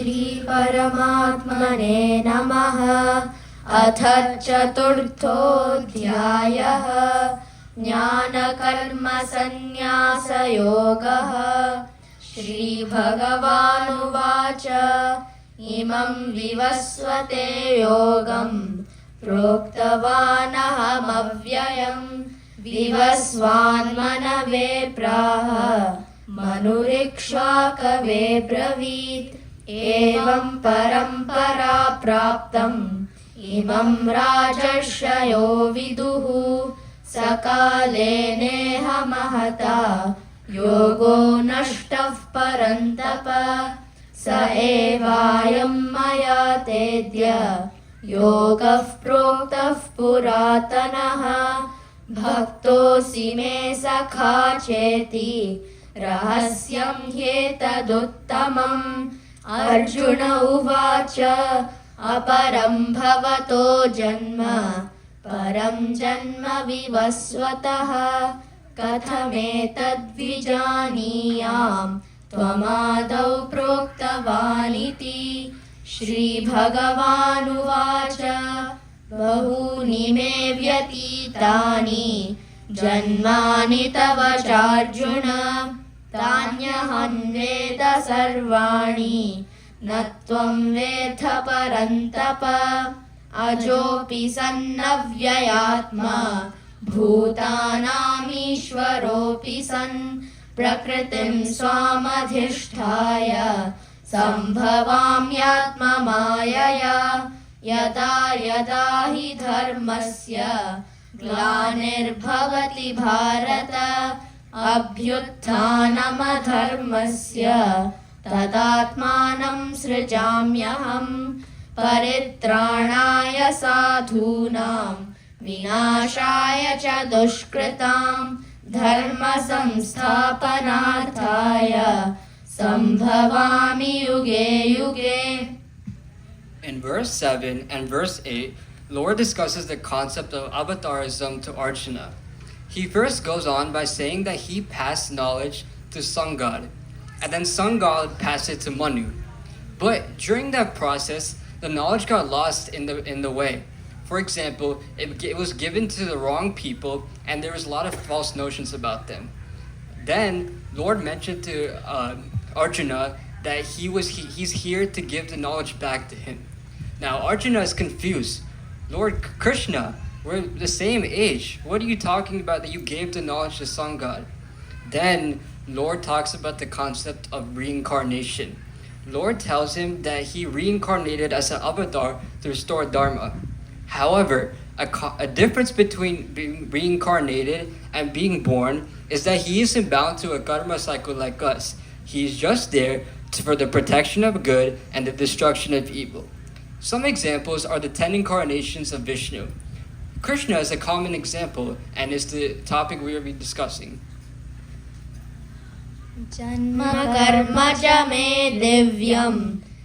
श्रीपरमात्मने नमः। अथ चतुर्थोऽध्यायः ज्ञानकर्मसन्न्यासयोगः। श्रीभगवानुवाच इमं विवस्वते योगं प्रोक्तवानहमव्ययम् विवस्वान्मनवे प्राह मनुरिक्ष्वाकवे ब्रवीत्। एवं परम्परा प्राप्तम् इमं राजर्षयो विदुः। सकाले नेह महता योगो नष्टः परन्तप। स एवायं मया तेद्य योगः प्रोक्तः पुरातनः। भक्तोऽसि मे सखा चेति रहस्यं ह्येतदुत्तमम्। अर्जुन उवाच अपरं भवतो जन्म परं जन्म विवस्वतः कथमेतद्विजानीयाम् त्वमादौ प्रोक्तवानिति। श्रीभगवानुवाच बहूनि मे व्यतीतानि जन्मानि तव चार्जुन तान्यहं वेद सर्वाणि न त्वं वेत्थ परन्तप। अजोऽपि सन्नव्ययात्मा भूतानामीश्वरोऽपि सन् प्रकृतिं स्वामधिष्ठाय सम्भवाम्यात्ममायया। यदा यदा हि धर्मस्य ग्लानिर्भवति भारत अभ्युत्थानमधर्मस्य तदात्मानं सृजाम्यहम्। परित्राणाय साधूनां विनाशाय च दुष्कृतां धर्म संस्थापनार्थाय सम्भवामि युगे युगे. In verse 7 and verse 8, Lord discusses the concept of avatarism to Arjuna. He first goes on by saying that he passed knowledge to Sun God, and then Sun God passed it to Manu. But during that process, the knowledge got lost in the way. For example, it was given to the wrong people, and there was a lot of false notions about them. Then Lord mentioned to Arjuna that he's here to give the knowledge back to him. Now Arjuna is confused. Lord Krishna, we're the same age. What are you talking about that you gave the knowledge to Sun God? Then Lord talks about the concept of reincarnation. Lord tells him that he reincarnated as an avatar to restore Dharma. However, a difference between being reincarnated and being born is that he isn't bound to a karma cycle like us. He's just there for the protection of good and the destruction of evil. Some examples are the 10 incarnations of Vishnu. Krishna is a common example and is the topic we will be discussing. जन्म कर्म च मे दिव्यम्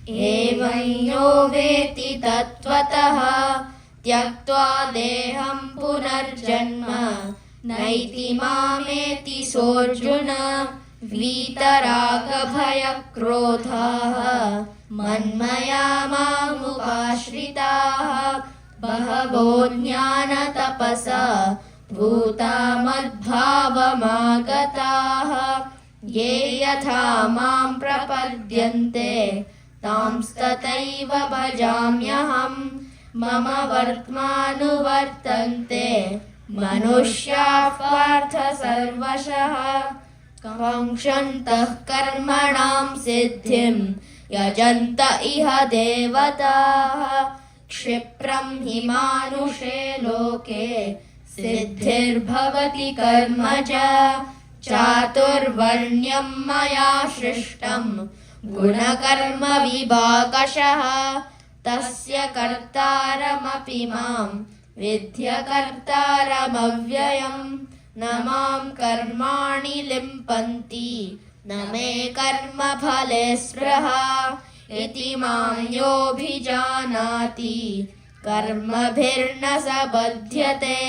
एवं यो वेति तत्त्वतः त्यक्त्वा देहं पुनर्जन्म नैति मामेति सोऽर्जुन. वीतरागभयक्रोधाः मन्मया मामुपाश्रिताः बहवो ज्ञानतपसा भूता मद्भावमागताः. ये यथा मां प्रपद्यन्ते तांस्तथैव भजाम्यहम्. मम वर्त्मानुवर्तन्ते मनुष्याः पार्थ सर्वशः. काङ्क्षन्तः कर्मणां सिद्धिं यजन्त इह देवताः. क्षिप्रं हि मानुषे लोके सिद्धिर्भवति कर्मज. चातुर्वर्ण्यं मया सृष्टं गुणकर्म विभागशः. तस्य कर्तारमपि मां विद्य कर्तारमव्ययम्. न मां कर्माणि लिम्पन्ति न मे कर्मफले स्पृहा. इति मां योऽभिजानाति कर्मभिर्न स बध्यते.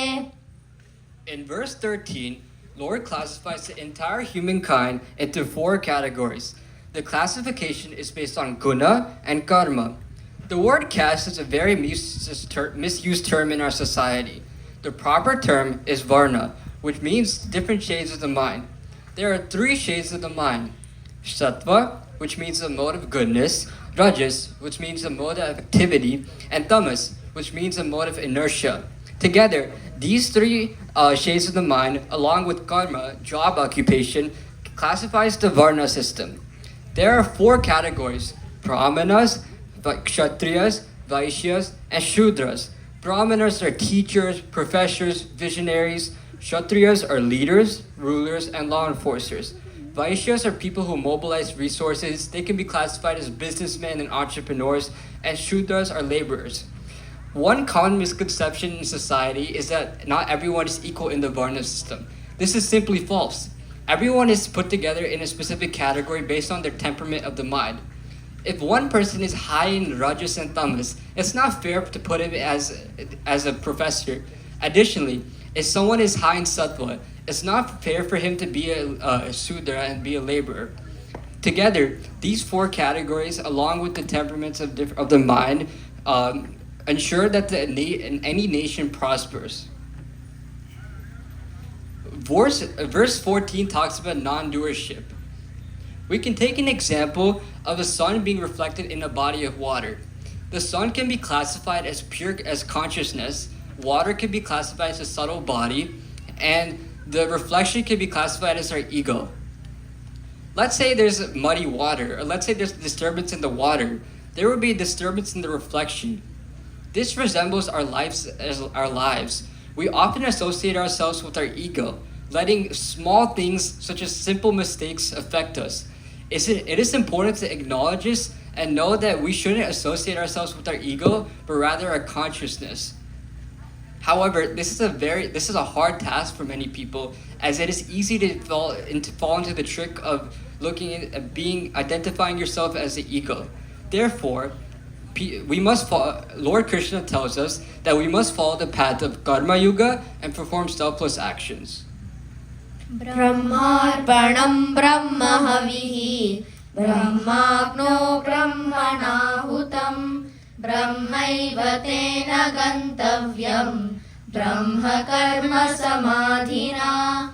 In verse 13, Lord classifies the entire humankind into 4 categories. The classification is based on guna and karma. The word caste is a very misused term in our society. The proper term is varna, which means different shades of the mind. There are 3 shades of the mind: sattva, which means the mode of goodness; rajas, which means the mode of activity; and tamas, which means the mode of inertia. Together, these 3 shades of the mind, along with karma, job occupation, classifies the varna system. There are 4 categories: brahmanas, kshatriyas, vaishyas, and shudras. Brahmanas are teachers, professors, visionaries. Kshatriyas are leaders, rulers, and law enforcers. Vaishyas are people who mobilize resources. They can be classified as businessmen and entrepreneurs. And Shudras are laborers. One common misconception in society is that not everyone is equal in the Varna system. This is simply false. Everyone is put together in a specific category based on their temperament of the mind. If one person is high in Rajas and Tamas, it's not fair to put him as a professor. Additionally, if someone is high in Sattva, it's not fair for him to be a Sudra and be a laborer. Together, these 4 categories, along with the temperaments of the mind, ensure that any nation prospers. Verse 14 talks about non-doership. We can take an example of the sun being reflected in a body of water. The sun can be classified as pure as consciousness, water can be classified as a subtle body, and the reflection can be classified as our ego. Let's say there's muddy water, or let's say there's disturbance in the water. There will be disturbance in the reflection. This resembles our lives as our lives. We often associate ourselves with our ego, letting small things such as simple mistakes affect us. It is important to acknowledge this and know that we shouldn't associate ourselves with our ego, but rather our consciousness. However, this is a hard task for many people, as it is easy to fall into the trick of identifying yourself as the ego. Therefore, Lord Krishna tells us that we must follow the path of Karma Yuga and perform selfless actions. Brahmarpanam Brahmahavihi Brahmagno Brahmanahutam Brahmaiva tena gantavyam Brahma karma samadhina.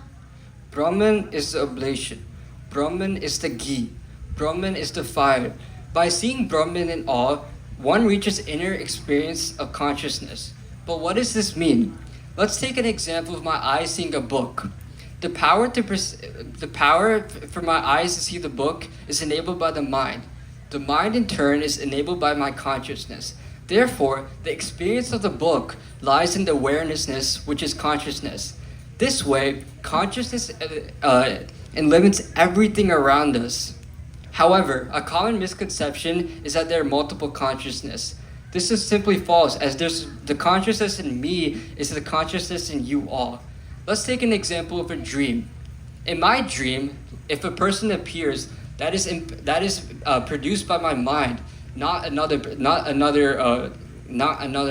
Brahman is the oblation. Brahman is the ghee. Brahman is the fire. By seeing Brahman in all, one reaches inner experience of consciousness. But what does this mean? Let's take an example of my eyes seeing a book. The power for my eyes to see the book is enabled by the mind. The mind in turn is enabled by my consciousness. Therefore, the experience of the book lies in the awarenessness, which is consciousness. This way, consciousness limits everything around us. However, a common misconception is that there are multiple consciousness. This is simply false, as the consciousness in me is the consciousness in you all. Let's take an example of a dream. In my dream, if a person appears, that is produced by my mind, not another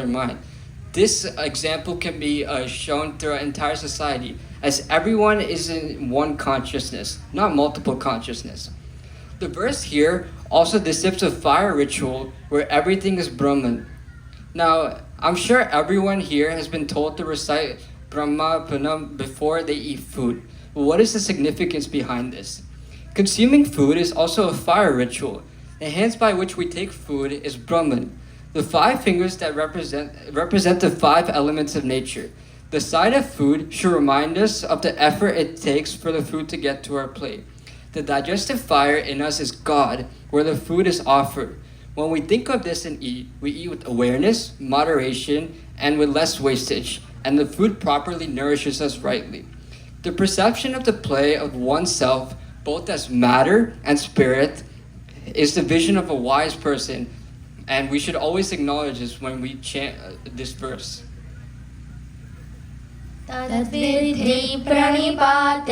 mind. This example can be shown through our entire society, as everyone is in one consciousness, not multiple consciousness. The verse here also depicts a fire ritual where everything is Brahman. Now, I'm sure everyone here has been told to recite Brahma Punam before they eat food. But what is the significance behind this? Consuming food is also a fire ritual. The hands by which we take food is Brahman. The 5 fingers that represent the 5 elements of nature. The sight of food should remind us of the effort it takes for the food to get to our plate. The digestive fire in us is God, where the food is offered. When we think of this and eat, we eat with awareness, moderation, and with less wastage, and the food properly nourishes us rightly. The perception of the play of oneself, both as matter and spirit, is the vision of a wise person, and we should always acknowledge this when we chant this verse. Tadvidhi pranipate